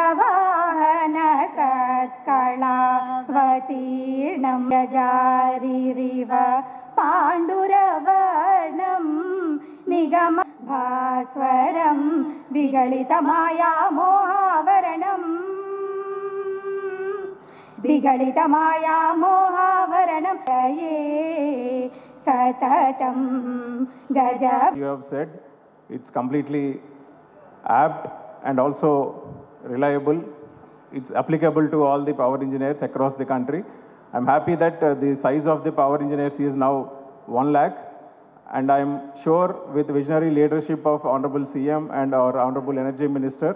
गजवाहन सत्कलावतीर्णं यजारिरिव पाण्डुरवर्णं निगम भास्वरं विगलितमायामोहावरणं ये सततं गज. You have said it's completely apt and also reliable. It's applicable to all the power engineers across the country. I'm happy that the size of the power engineers is now 1 lakh, and I'm sure with visionary leadership of Honorable CM and our Honorable Energy Minister,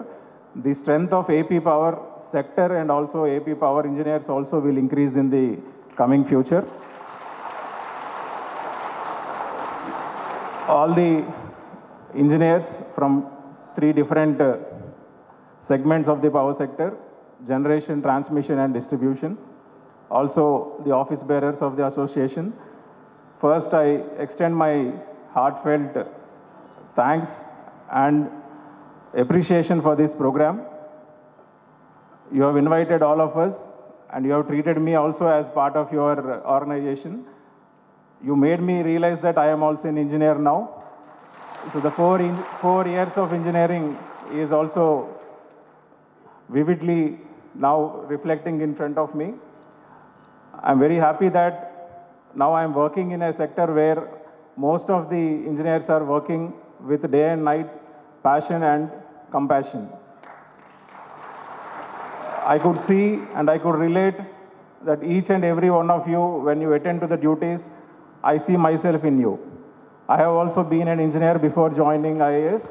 the strength of AP power sector and also AP power engineers also will increase in the coming future. All the engineers from 3 different segments of the power sector: generation, transmission and distribution. Also the office bearers of the association. First, I extend my heartfelt thanks and appreciation for this program. You have invited all of us and you have treated me also as part of your organization. You made me realize that I am also an engineer now. So the 4 years of engineering is also vividly now reflecting in front of me. I'm very happy that now I'm working in a sector where most of the engineers are working with day and night passion and compassion. I could see and I could relate that each and every one of you, when you attend to the duties, I see myself in you. I have also been an engineer before joining IAS,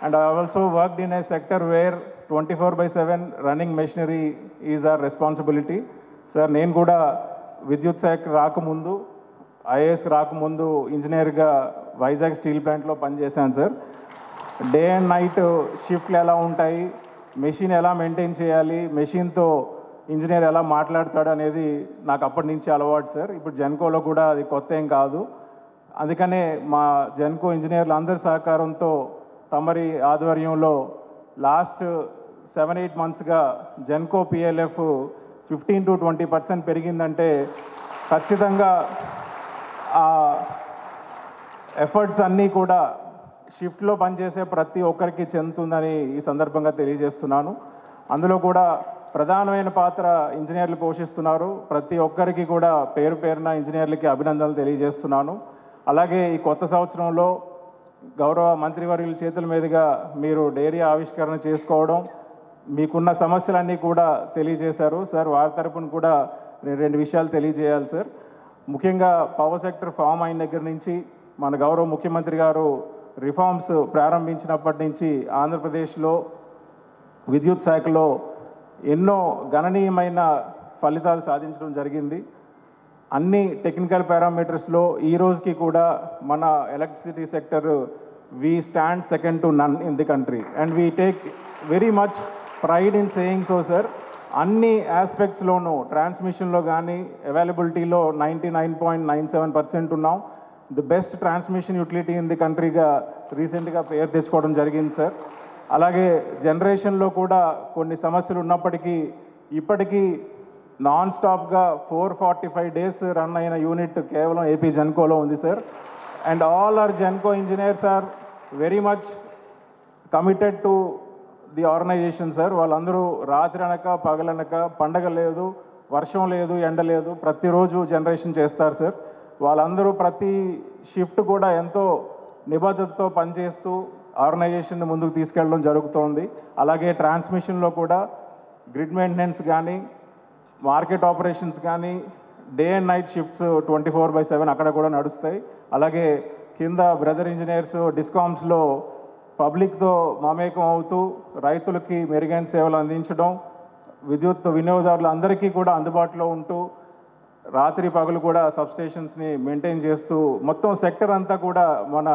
and I have also worked in a sector where 24/7 running machinery is our responsibility. Sir, నేను కూడా విద్యుత్ శాఖ రాకముందు, IAS రాకముందు ఇంజనీర్గా Vizag steel ప్లాంట్లో పనిచేశాను sir. Day and night షిఫ్ట్లు ఎలా ఉంటాయి, మెషిన్ ఎలా మెయింటైన్ చేయాలి, మెషిన్తో ఇంజనీర్ ఎలా మాట్లాడతాడు అనేది నాకు అప్పటి నుంచి అలవాటు సార్. ఇప్పుడు జెన్కోలో కూడా అది కొత్త ఏం కాదు. అందుకనే మా జెన్కో ఇంజనీర్లు అందరి సహకారంతో తమరి ఆధ్వర్యంలో లాస్ట్ 7-8 మంత్స్గా జెన్కో పిఎల్ఎఫ్ 15 to 20% పెరిగిందంటే ఖచ్చితంగా ఆ ఎఫర్ట్స్ అన్నీ కూడా షిఫ్ట్లో పనిచేసే ప్రతి ఒక్కరికి చెందుతుందని ఈ సందర్భంగా తెలియజేస్తున్నాను. అందులో కూడా ప్రధానమైన పాత్ర ఇంజనీర్లు పోషిస్తున్నారు. ప్రతి ఒక్కరికి కూడా పేరు పేరున ఇంజనీర్లకి అభినందనలు తెలియజేస్తున్నాను. అలాగే ఈ కొత్త సంవత్సరంలో గౌరవ మంత్రివర్యుల చేతుల మీదుగా మీరు డైరీ ఆవిష్కరణ చేసుకోవడం, మీకున్న సమస్యలన్నీ కూడా తెలియజేశారు సార్. వారి తరపున కూడా నేను 2 విషయాలు తెలియజేయాలి సార్. ముఖ్యంగా పవర్ సెక్టర్ ఫామ్ అయిన దగ్గర నుంచి మన గౌరవ ముఖ్యమంత్రి గారు రిఫార్మ్స్ ప్రారంభించినప్పటి నుంచి ఆంధ్రప్రదేశ్లో విద్యుత్ శాఖలో ఎన్నో గణనీయమైన ఫలితాలు సాధించడం జరిగింది. అన్ని టెక్నికల్ పారామీటర్స్లో ఈ రోజుకి కూడా మన electricity sector we stand second to none in the country, and we take very much pride in saying so sir. అన్ని ఆస్పెక్ట్స్లోనూ ట్రాన్స్మిషన్లో కానీ అవైలబిలిటీలో 99.97% ఉన్నాం. The best transmission utility in the కంట్రీగా రీసెంట్గా పేరు తెచ్చుకోవడం జరిగింది సార్. అలాగే జనరేషన్లో కూడా కొన్ని సమస్యలు ఉన్నప్పటికీ ఇప్పటికీ నాన్ స్టాప్గా 445 days రన్ అయిన యూనిట్ కేవలం ఏపీ జెన్కోలో ఉంది sir. And all our Genco engineers are very much committed to the organisation sir. వాళ్ళందరూ రాత్రి అనక పగలనక, పండగ లేదు, వర్షం లేదు, ఎండ లేదు, ప్రతిరోజు జనరేషన్ చేస్తారు సార్. వాళ్ళందరూ ప్రతి షిఫ్ట్ కూడా ఎంతో నిబద్ధతతో పనిచేస్తూ ఆర్గనైజేషన్ ముందుకు తీసుకెళ్ళడం జరుగుతోంది. అలాగే ట్రాన్స్మిషన్లో కూడా గ్రిడ్ మెయింటెనెన్స్ కానీ, మార్కెట్ ఆపరేషన్స్ కానీ, డే అండ్ నైట్ షిఫ్ట్స్ 24/7 అక్కడ కూడా నడుస్తాయి. అలాగే కింద బ్రదర్ ఇంజనీర్స్ డిస్కామ్స్లో పబ్లిక్తో మమేకం అవుతూ రైతులకి మెరుగైన సేవలు అందించడం, విద్యుత్ వినియోగదారులందరికీ కూడా అందుబాటులో ఉంటూ రాత్రి పగలు కూడా సబ్స్టేషన్స్ని మెయింటైన్ చేస్తూ మొత్తం సెక్టర్ అంతా కూడా మన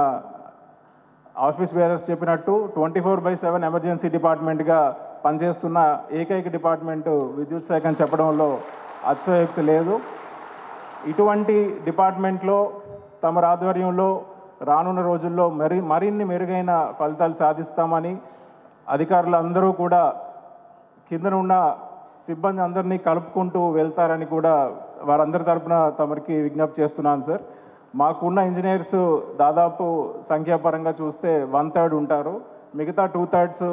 ఆఫీస్ బేరర్స్ చెప్పినట్టు 24/7 ఎమర్జెన్సీ డిపార్ట్మెంట్గా పనిచేస్తున్న ఏకైక డిపార్ట్మెంటు విద్యుత్ శాఖ అని చెప్పడంలో అతిశయోక్తి లేదు. ఇటువంటి డిపార్ట్మెంట్లో తమ ఆధ్వర్యంలో రానున్న రోజుల్లో మరిన్ని మెరుగైన ఫలితాలు సాధిస్తామని అధికారులు అందరూ కూడా కింద ఉన్న సిబ్బంది అందరినీ కలుపుకుంటూ వెళ్తారని కూడా వారందరి తరపున తమరికి విజ్ఞప్తి చేస్తున్నాను సార్. మాకున్న ఇంజనీర్స్ దాదాపు సంఖ్యాపరంగా చూస్తే 1/3 ఉంటారు. మిగతా 2/3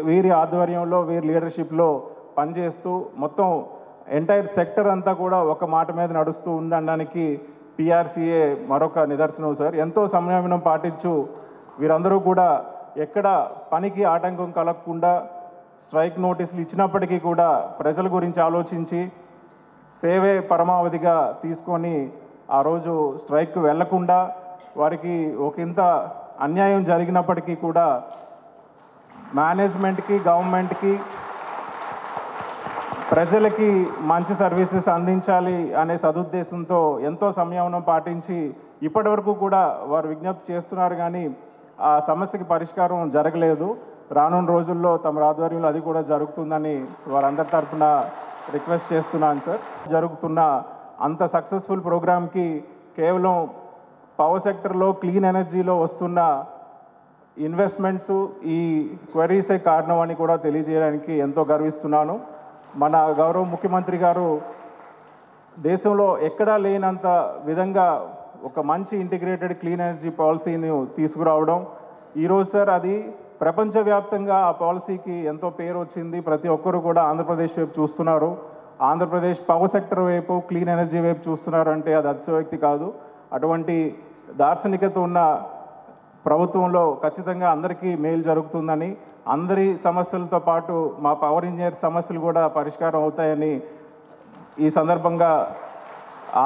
వీరి ఆధ్వర్యంలో వీరి లీడర్షిప్లో పనిచేస్తూ మొత్తం ఎంటైర్ సెక్టర్ అంతా కూడా ఒక మాట మీద నడుస్తూ ఉందనడానికి పిఆర్సీఏ మరొక నిదర్శనం సార్. ఎంతో సంయమనం పాటించు వీరందరూ కూడా ఎక్కడ పనికి ఆటంకం కలగకుండా స్ట్రైక్ నోటీసులు ఇచ్చినప్పటికీ కూడా ప్రజల గురించి ఆలోచించి సేవే పరమావధిగా తీసుకొని ఆ రోజు స్ట్రైక్కు వెళ్లకుండా వారికి ఒకంత అన్యాయం జరిగినప్పటికీ కూడా మేనేజ్మెంట్కి గవర్నమెంట్కి ప్రజలకి మంచి సర్వీసెస్ అందించాలి అనే సదుద్దేశంతో ఎంతో సంయమనం పాటించి ఇప్పటివరకు కూడా వారు విజ్ఞప్తి చేస్తున్నారు, కానీ ఆ సమస్యకి పరిష్కారం జరగలేదు. రానున్న రోజుల్లో తమ ఆధ్వర్యంలో అది కూడా జరుగుతుందని వారందరి తరఫున రిక్వెస్ట్ చేస్తున్నాను సార్. జరుగుతున్న అంత సక్సెస్ఫుల్ ప్రోగ్రామ్కి కేవలం పవర్ సెక్టర్లో క్లీన్ ఎనర్జీలో వస్తున్న ఇన్వెస్ట్మెంట్స్ ఈ క్వరీసే కారణం అని కూడా తెలియజేయడానికి ఎంతో గర్విస్తున్నాను. మన గౌరవ ముఖ్యమంత్రి గారు దేశంలో ఎక్కడా లేనంత విధంగా ఒక మంచి ఇంటిగ్రేటెడ్ క్లీన్ ఎనర్జీ పాలసీని తీసుకురావడం ఈరోజు సార్ అది ప్రపంచవ్యాప్తంగా ఆ పాలసీకి ఎంతో పేరు వచ్చింది. ప్రతి ఒక్కరు కూడా ఆంధ్రప్రదేశ్ వైపు చూస్తున్నారు. ఆంధ్రప్రదేశ్ పవర్ సెక్టర్ వైపు క్లీన్ ఎనర్జీ వైపు చూస్తున్నారు అంటే అది అతిశయోక్తి కాదు. అటువంటి దార్శనికత ఉన్న ప్రభుత్వంలో ఖచ్చితంగా అందరికీ మేలు జరుగుతుందని, అందరి సమస్యలతో పాటు మా పవర్ ఇంజనీర్ సమస్యలు కూడా పరిష్కారం అవుతాయని ఈ సందర్భంగా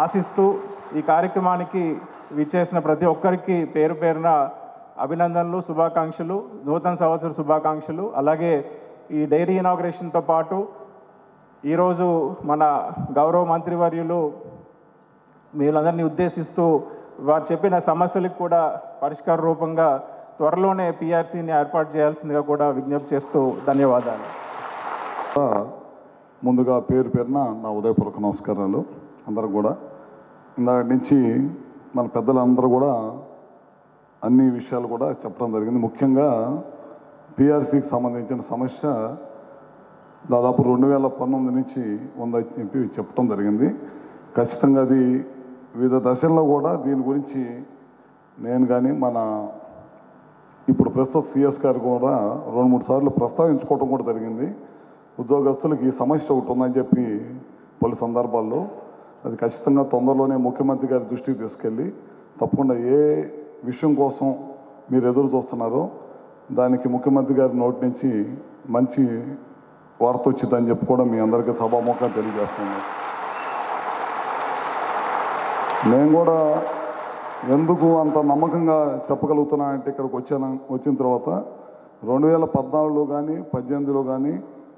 ఆశిస్తూ ఈ కార్యక్రమానికి విచ్చేసిన ప్రతి ఒక్కరికి పేరు పేరున అభినందనలు, శుభాకాంక్షలు, నూతన సంవత్సర శుభాకాంక్షలు. అలాగే ఈ డైరీ ఇనాగ్రేషన్తో పాటు ఈరోజు మన గౌరవ మంత్రివర్యులు మీరందరినీ ఉద్దేశిస్తూ వారు చెప్పిన సమస్యలకు కూడా పరిష్కార రూపంగా త్వరలోనే పిఆర్సీని ఏర్పాటు చేయాల్సిందిగా కూడా విజ్ఞప్తి చేస్తూ ధన్యవాదాలు. ముందుగా పేరు పేరున నా ఉదయపూర్వక నమస్కారాలు అందరూ కూడా. ఇందాక నుంచి మన పెద్దలందరూ కూడా అన్ని విషయాలు కూడా చెప్పడం జరిగింది. ముఖ్యంగా పిఆర్సీకి సంబంధించిన సమస్య దాదాపు 2019 నుంచి ఉందని చెప్పి చెప్పడం జరిగింది. ఖచ్చితంగా అది వివిధ దశల్లో కూడా దీని గురించి నేను కానీ మన ఇప్పుడు ప్రస్తుత సిఎస్ గారు కూడా 2-3 సార్లు ప్రస్తావించుకోవడం కూడా జరిగింది. ఉద్యోగస్తులకు ఈ సమస్య ఒకటి ఉందని చెప్పి పలు సందర్భాల్లో అది ఖచ్చితంగా తొందరలోనే ముఖ్యమంత్రి గారి దృష్టికి తీసుకెళ్ళి తప్పకుండా ఏ విషయం కోసం మీరు ఎదురు చూస్తున్నారో దానికి ముఖ్యమంత్రి గారి నోటి నుంచి మంచి వార్త వచ్చిందని చెప్పి కూడా మీ అందరికీ సభాముఖంగా తెలియజేస్తున్నాను. నేను కూడా ఎందుకు అంత నమ్మకంగా చెప్పగలుగుతున్నా అంటే ఇక్కడికి వచ్చిన తర్వాత 2014లో కానీ 18లో కానీ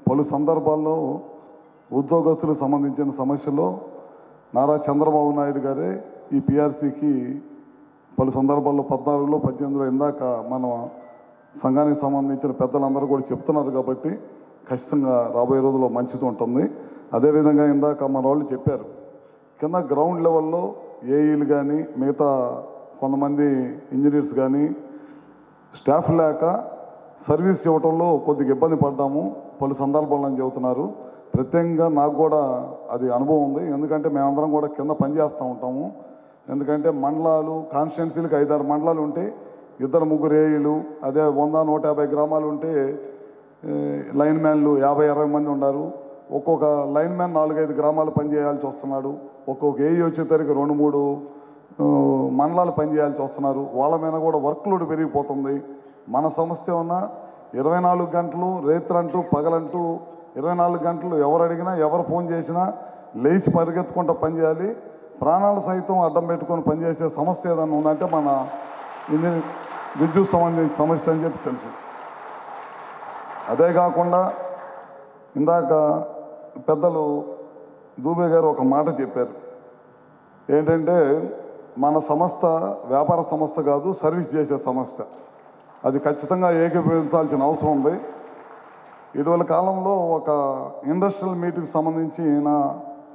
పలు సందర్భాల్లో ఉద్యోగస్తులకు సంబంధించిన సమస్యలో నారా చంద్రబాబు నాయుడు గారే ఈ పిఆర్సీకి పలు సందర్భాల్లో 14లో 18లో ఇందాక మన సంఘానికి సంబంధించిన పెద్దలందరూ కూడా చెప్తున్నారు కాబట్టి ఖచ్చితంగా రాబోయే రోజుల్లో మంచిది ఉంటుంది. అదేవిధంగా ఇందాక మన వాళ్ళు చెప్పారు కింద గ్రౌండ్ లెవెల్లో ఏఈలు కానీ మిగతా కొంతమంది ఇంజనీర్స్ కానీ స్టాఫ్ లేక సర్వీస్ ఇవ్వడంలో కొద్దిగా ఇబ్బంది పడ్డాము పలు సందర్భాలను చెబుతున్నారు. ప్రత్యేకంగా నాకు కూడా అది అనుభవం ఉంది. ఎందుకంటే మేమందరం కూడా కింద పనిచేస్తూ ఉంటాము. ఎందుకంటే మండలాలు కాన్స్టిట్యున్సీలకు 5-6 మండలాలు ఉంటే 2-3 ఏఈలు, అదే 100-150 గ్రామాలు ఉంటే లైన్ మ్యాన్లు 50-60 మంది ఉన్నారు. ఒక్కొక్క లైన్ మ్యాన్ 4-5 గ్రామాలు పనిచేయాల్సి వస్తున్నాడు. ఒక్కొక్క ఏఈ వచ్చేసరికి 2-3 మండలాలు పనిచేయాల్సి వస్తున్నారు. వాళ్ళ మీద కూడా వర్క్ లోడ్ పెరిగిపోతుంది. మన సమస్య ఉన్న 24 గంటలు రేత్రంటూ పగలంటూ 24 గంటలు ఎవరు అడిగినా ఎవరు ఫోన్ చేసినా లేచి పరిగెత్తుకుంటూ పనిచేయాలి. ప్రాణాలు సైతం అడ్డం పెట్టుకొని పనిచేసే సమస్య ఏదన్నా ఉందంటే మన విద్యుత్ సంబంధించిన సమస్య అని చెప్పి తెలుసు. అదే కాకుండా ఇందాక పెద్దలు దూబే గారు ఒక మాట చెప్పారు. ఏంటంటే మన సంస్థ వ్యాపార సంస్థ కాదు, సర్వీస్ చేసే సంస్థ. అది ఖచ్చితంగా ఏకీభవించాల్సిన అవసరం ఉంది. ఇటీవల కాలంలో ఒక ఇండస్ట్రియల్ మీటింగ్కి సంబంధించిన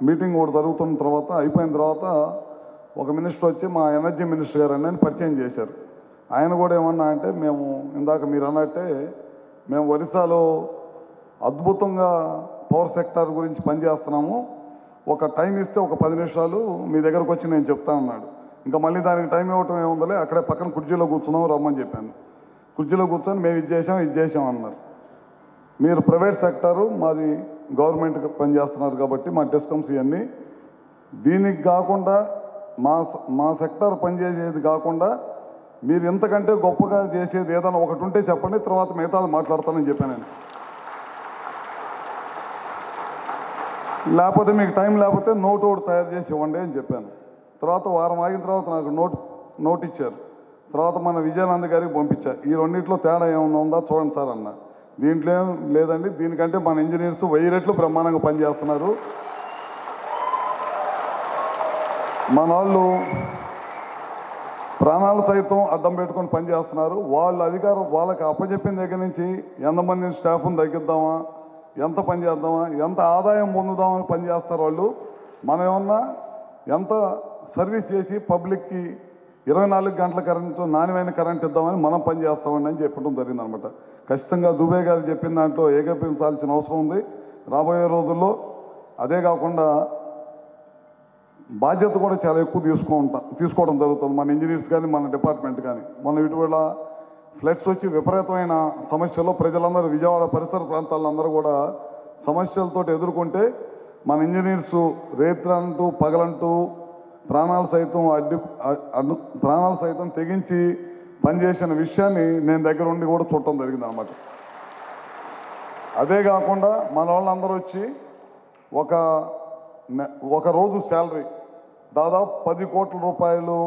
మీటింగ్ కూడా జరుగుతున్న తర్వాత అయిపోయిన తర్వాత ఒక మినిస్టర్ వచ్చి మా ఎనర్జీ మినిస్టర్ గారు అని పరిచయం చేశారు. ఆయన కూడా ఏమన్నా అంటే మేము ఇందాక మీరు అన్నట్టే మేము ఒరిస్సాలో అద్భుతంగా పవర్ సెక్టార్ గురించి పనిచేస్తున్నాము. ఒక టైం ఇస్తే ఒక 10 నిమిషాలు మీ దగ్గరకు వచ్చి నేను చెప్తాను అన్నాడు. ఇంకా మళ్ళీ దానికి టైం ఇవ్వటం ఏముందలే, అక్కడే పక్కన కుర్చీలో కూర్చున్నాం రమ్మని చెప్పాను. కుర్చీలో కూర్చొని మేము ఇది చేసాం అన్నారు. మీరు ప్రైవేట్ సెక్టారు, మాది గవర్నమెంట్కి పనిచేస్తున్నారు కాబట్టి మా డిస్కమ్స్ ఇవన్నీ దీనికి కాకుండా మా సెక్టార్ పనిచేసేది కాకుండా మీరు ఇంతకంటే గొప్పగా చేసేది ఏదైనా ఒకటి ఉంటే చెప్పండి, తర్వాత మిగతాది మాట్లాడతానని చెప్పాను నేను. లేకపోతే మీకు టైం లేకపోతే నోట్ ఒకటి తయారు చేసి ఇవ్వండి అని చెప్పాను. తర్వాత వారం ఆగిన తర్వాత నాకు నోట్ ఇచ్చారు. తర్వాత మన విజయానంద్ గారికి పంపించారు. ఈ రెండింటిలో తేడా ఏమైనా ఉందా చూడండి సార్ అన్న. దీంట్లో ఏం లేదండి, దీనికంటే మన ఇంజనీర్స్ 1000 రెట్లు బ్రహ్మాండంగా పనిచేస్తున్నారు. మన వాళ్ళు ప్రాణాలు సైతం అడ్డం పెట్టుకొని పనిచేస్తున్నారు. వాళ్ళ అధికారం వాళ్ళకి అప్పచెప్పిన దగ్గర నుంచి ఎంతమంది స్టాఫ్ని తగ్గిద్దామా, ఎంత పని చేద్దామా, ఎంత ఆదాయం పొందుదామని పనిచేస్తారు వాళ్ళు. మనం ఏమన్నా ఎంత సర్వీస్ చేసి పబ్లిక్కి 24 గంటల కరెంటు, నాణ్యమైన కరెంట్ ఇద్దామని మనం పనిచేస్తామని అని చెప్పడం జరిగిందనమాట. ఖచ్చితంగా దుబే గారు చెప్పిన దాంట్లో ఏకీపించాల్సిన అవసరం ఉంది రాబోయే రోజుల్లో. అదే కాకుండా బాధ్యత కూడా చాలా ఎక్కువ తీసుకోవడం జరుగుతుంది మన ఇంజనీర్స్ కానీ మన డిపార్ట్మెంట్ కానీ. మన ఇటీవల ఫ్లడ్స్ వచ్చి విపరీతమైన సమస్యల్లో ప్రజలందరూ విజయవాడ పరిసర ప్రాంతాలందరూ కూడా సమస్యలతో ఎదుర్కొంటే మన ఇంజనీర్సు రేత్రంటూ పగలంటూ ప్రాణాలు సైతం తెగించి పనిచేసిన విషయాన్ని నేను దగ్గర ఉండి కూడా చూడటం జరిగింది అన్నమాట. అదే కాకుండా మన వాళ్ళందరూ వచ్చి ఒక రోజు శాలరీ దాదాపు 10 కోట్ల రూపాయలు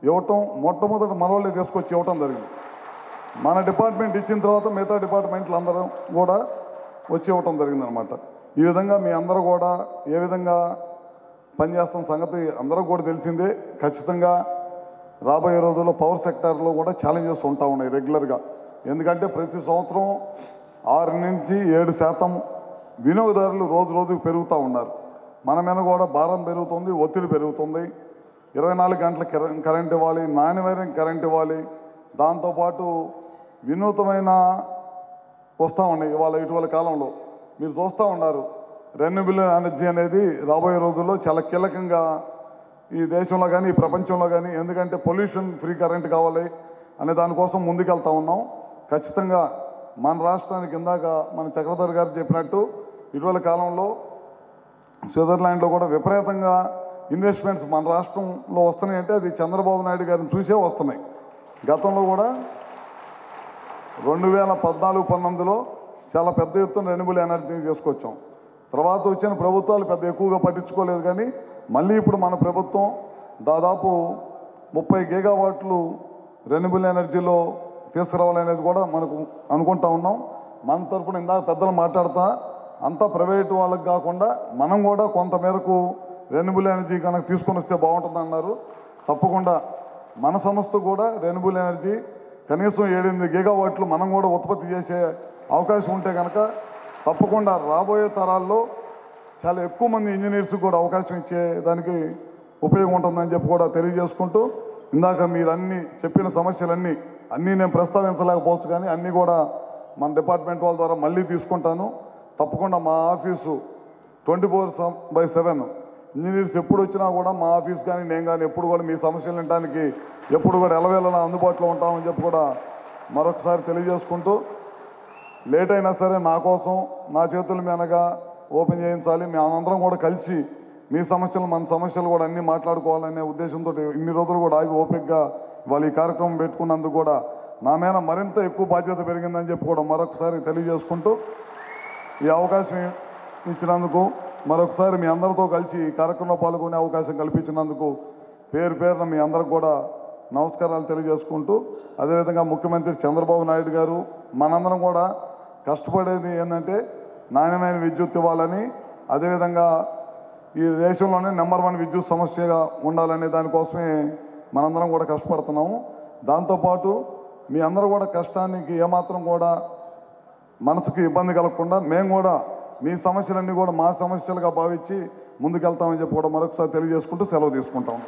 ఇవ్వటం మొట్టమొదటి మన వాళ్ళే తీసుకొచ్చి ఇవ్వటం జరిగింది. మన డిపార్ట్మెంట్ ఇచ్చిన తర్వాత మిగతా డిపార్ట్మెంట్లు అందరూ కూడా వచ్చి ఇవ్వటం జరిగిందనమాట. ఈ విధంగా మీ అందరూ కూడా ఏ విధంగా పనిచేస్తున్న సంగతి అందరూ కూడా తెలిసిందే. ఖచ్చితంగా రాబోయే రోజుల్లో పవర్ సెక్టార్లో కూడా ఛాలెంజెస్ ఉంటా ఉన్నాయి రెగ్యులర్గా. ఎందుకంటే ప్రతి సంవత్సరం 6 నుంచి 7% వినియోగదారులు రోజుకు పెరుగుతూ ఉన్నారు. మన మీద కూడా భారం పెరుగుతుంది, ఒత్తిడి పెరుగుతుంది. 24 గంటల కరెంట్ ఇవ్వాలి, నాణ్యమైన కరెంట్ ఇవ్వాలి. దాంతోపాటు వినూతమైన వస్తూ ఉన్నాయి. ఇటీవల కాలంలో మీరు చూస్తూ ఉన్నారు రెన్యూబుల్ ఎనర్జీ అనేది రాబోయే రోజుల్లో చాలా కీలకంగా ఈ దేశంలో కానీ ఈ ప్రపంచంలో కానీ. ఎందుకంటే పొల్యూషన్ ఫ్రీ కరెంట్ కావాలి అనే దానికోసం ముందుకెళ్తా ఉన్నాం. ఖచ్చితంగా మన రాష్ట్రానికి ఇందాక మన చక్రధర్ గారు చెప్పినట్టు ఇటీవల కాలంలో స్విట్జర్లాండ్లో కూడా విపరీతంగా ఇన్వెస్ట్మెంట్స్ మన రాష్ట్రంలో వస్తున్నాయి. అంటే అది చంద్రబాబు నాయుడు గారిని చూసే వస్తున్నాయి. గతంలో కూడా 2014-19లో చాలా పెద్ద ఎత్తున రెన్యూబుల్ ఎనర్జీని తీసుకొచ్చాం. తర్వాత వచ్చిన ప్రభుత్వాలు పెద్ద ఎక్కువగా పట్టించుకోలేదు. కానీ మళ్ళీ ఇప్పుడు మన ప్రభుత్వం దాదాపు 30 గీగావాట్లు రెన్యూబుల్ ఎనర్జీలో తీసుకురావాలనేది కూడా మనకు అనుకుంటా ఉన్నాం. మన తరపున ఇందాక పెద్దలు మాట్లాడతా అంతా ప్రైవేటు వాళ్ళకి కాకుండా మనం కూడా కొంతమేరకు రెన్యూబుల్ ఎనర్జీ కనుక తీసుకొని వస్తే బాగుంటుంది అన్నారు. తప్పకుండా మన సంస్థ కూడా రెన్యూబుల్ ఎనర్జీ కనీసం 7-8 గీగావాట్లు మనం కూడా ఉత్పత్తి చేసే అవకాశం ఉంటే కనుక తప్పకుండా రాబోయే తరాల్లో చాలా ఎక్కువ మంది ఇంజనీర్స్కి కూడా అవకాశం ఇచ్చే దానికి ఉపయోగం ఉంటుందని చెప్పి కూడా తెలియజేసుకుంటూ, ఇందాక మీరు చెప్పిన సమస్యలన్నీ నేను ప్రస్తావించలేకపోవచ్చు. కానీ అన్నీ కూడా మన డిపార్ట్మెంట్ వాళ్ళ ద్వారా మళ్ళీ తీసుకుంటాను. తప్పకుండా మా ఆఫీసు 24/7 ఇంజనీర్స్ ఎప్పుడు వచ్చినా కూడా మా ఆఫీస్ కానీ నేను కానీ ఎప్పుడు కూడా మీ సమస్యలు వినడానికి ఎప్పుడు కూడా ఎలవేళలా అందుబాటులో ఉంటామని చెప్పి కూడా మరొకసారి తెలియజేసుకుంటూ, లేట్ అయినా సరే నా కోసం నా చేతుల మీదగా ఓపెన్ చేయించాలి. మేమందరం కూడా కలిసి మీ సమస్యలు మన సమస్యలు కూడా అన్నీ మాట్లాడుకోవాలనే ఉద్దేశంతో ఇన్ని రోజులు కూడా ఆగి ఓపికగా వాళ్ళు ఈ కార్యక్రమం పెట్టుకున్నందుకు కూడా నా మీద మరింత ఎక్కువ బాధ్యత పెరిగిందని చెప్పి కూడా మరొకసారి తెలియజేసుకుంటూ, ఈ అవకాశం ఇచ్చినందుకు మరొకసారి మీ అందరితో కలిసి ఈ కార్యక్రమంలో పాల్గొనే అవకాశం కల్పించినందుకు పేరున మీ అందరికి కూడా నమస్కారాలు తెలియజేసుకుంటూ, అదేవిధంగా ముఖ్యమంత్రి చంద్రబాబు నాయుడు గారు మనందరం కూడా కష్టపడేది ఏంటంటే నాణ్యమైన విద్యుత్ ఇవ్వాలని, అదేవిధంగా ఈ దేశంలోనే నెంబర్ 1 విద్యుత్ సమస్యగా ఉండాలనే దానికోసమే మనందరం కూడా కష్టపడుతున్నాము. దాంతోపాటు మీ అందరూ కూడా కష్టానికి ఏమాత్రం కూడా మనసుకి ఇబ్బంది కలగకుండా మేము కూడా మీ సమస్యలన్నీ కూడా మా సమస్యలుగా భావించి ముందుకెళ్తామని చెప్పి కూడా మరొకసారి తెలియజేసుకుంటూ సెలవు తీసుకుంటాం.